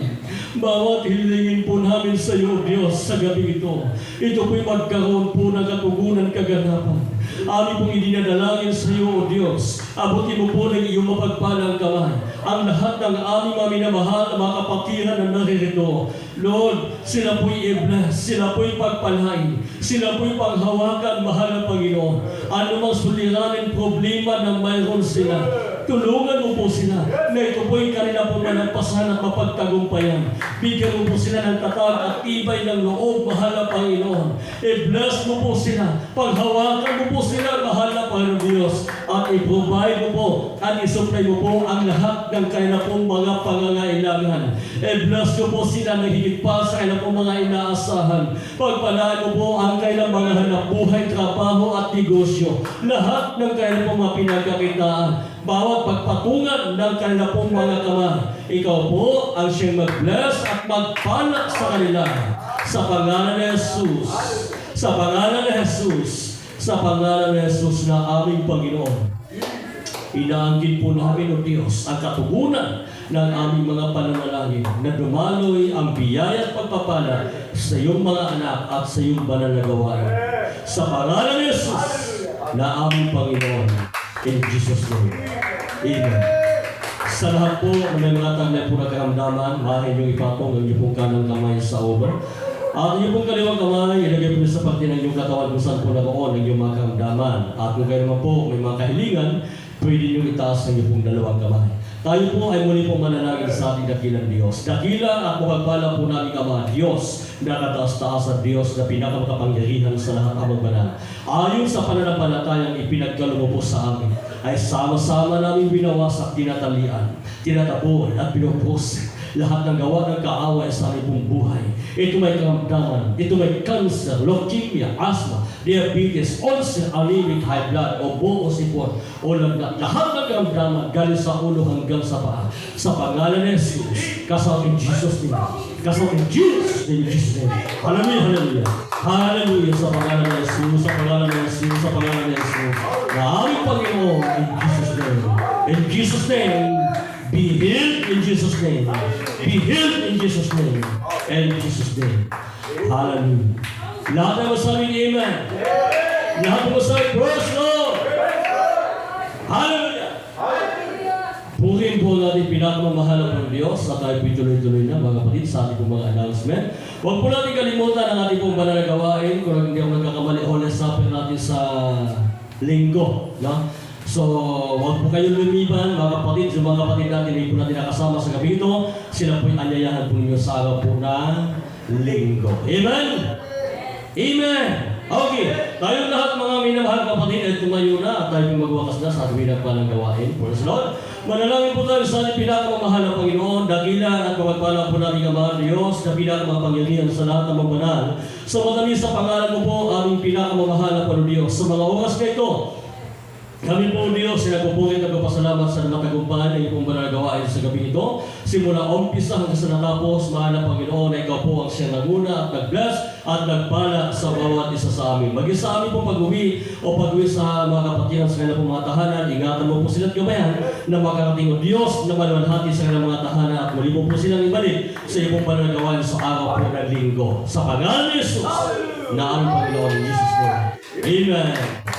bawat hilingin po namin sa iyo, Diyos, sa gabi ito, ito po'y magkaroon po ng katugunan kaganapan. Amin pong idinadalangin sa iyo, O Diyos, abutin mo po ng iyong mapagpalang kamay ang lahat ng aming mga minamahal na mga kapatiran na naririto. Lord, sila po'y i-bless, sila po'y pagpalain, sila po'y paghawakan, mahal na Panginoon. Ano mang suliranin problema na mayroon sila, tulungan mo po sila na ito po'y kanila po manampasan at mapagtagumpayan. Bigyan mo po sila ng tatag at tibay ng loob, mahal na Panginoon. I-bless mo po sila, paghawakan mo po sila, mahal na Panginoon Diyos, at i-provide mo po at i-supply mo po ang lahat ng kanilang pong mga pangangailangan. I-bless mo po sila na higit pa sa kanilang pong mga inaasahan. Pagpalaan mo po ang kanilang mga hanap buhay, trabaho at negosyo. Lahat ng kanilang pong mga pinagkakitaan, bawat pagpatungan ng kanilang pong mga kamay. Ikaw po ang siyang mag-bless at magpala sa kanila. Sa pangalan ni Jesus. Sa pangalan ni Jesus. Sa pangalan ni Jesus na aming Panginoon. Inaangkin po namin, O Diyos, ang katugunan ng aming mga pananalangin na dumaloy ang biyaya at pagpapala sa iyong mga anak at sa iyong banal na gawain. Sa pangalan ni Jesus na aming Panginoon. In Jesus' name. Amen. Sa lahat po na may mga taglay po na karamdaman, maaari niyong ipatong ang iyong kanang kamay sa ulo. At iyong pong kaliwang kamay, ilagay po sa parte ng iyong katawan kung saan po naroon ang iyong mga karamdaman. At kung kayo naman po may mga kahilingan, pwede niyong itaas ang iyong pong dalawang kamay. Tayo po ay muli pong mananagin sa ating dakilang Diyos. Dakila at mapagpala po namin Ama, Diyos na kataas-taas at Diyos na pinakamakapangyarihan sa lahat ang magbanal. Ayon sa pananampalatayang ipinagkaloob po sa amin, ay sama-sama namin binawasak, tinatalian, tinatabuan at pinupos lahat ng gawa ng kaaway sa aming pong buhay. Ito may karamdaman, ito may cancer, leukemia, asthma, diabetes, ulcer, anemic, high blood, o buo o sipon, o lagnat. Lahat ng karamdaman galing sa ulo hanggang sa paa. Sa pangalan ni Jesus, kasaw in Jesus' name. Kasaw in Jesus' name, Jesus' name. Hallelujah, hallelujah. Hallelujah sa pangalan ni Jesus, sa pangalan ni Jesus, sa pangalan ni Jesus. Na aming Panginoon, in Jesus' name. In Jesus' name, be healed in Jesus' name. Be healed in Jesus' name. And in Jesus' name. Hallelujah. Lahat ng masabi Amen. Lahat ng masabi, praise Lord. Hallelujah. Purihin po natin pinakamamahal ng Diyos at tayo po'y tuloy-tuloy na mga kapatid sa ating pong mga announcement. Huwag po natin kalimutan ang ating pong banal na gawain. Kung hindi ako nagkakamali, Holy Supper natin sa linggo. No? So, huwag po kayong lumiban, mga kapatid. Yung mga kapatid natin, hindi po natin nakasama sa gabi ito. Sila po'y anyayahan po ninyo sa araw po ng linggo. Amen? Amen! Okay, tayong lahat mga minamahal kapatid ay tumayo na at tayo magwakas na sa ating pinagpalang gawain. Praise the Lord. Manalangin po tayo sa ating pinakamamahal na Panginoon, dakilan at pagpala po natin ang mga Diyos na pinakamapangyarihan sa lahat ng magbanal. Sa matamis sa pangalan mo po, aming pinakamamahal na Panginoon Diyos. Sa mga oras na ito, kami po Diyos, sinagpupungit at nagpapasalamat sa matagumpay na iyong banal na gawain sa gabi ito. Simula umpisa hanggang sa natapos, mahal na Panginoon, na ikaw po ang siyang naguna at nag-bless at nagpala sa bawat isa sa amin. Maging sa amin po pag-uwi o pag-uwi sa mga kapatiran sa kanilang mga tahanan, ingatan mo po sila't gabayan na makarating o Diyos na maluwalhati sa kanilang mga tahanan at muli po silang ibalik sa iyong banal na gawain sa araw po ng linggo. Sa pangalan ni Jesus, na aming Panginoon, Jesus name. Amen.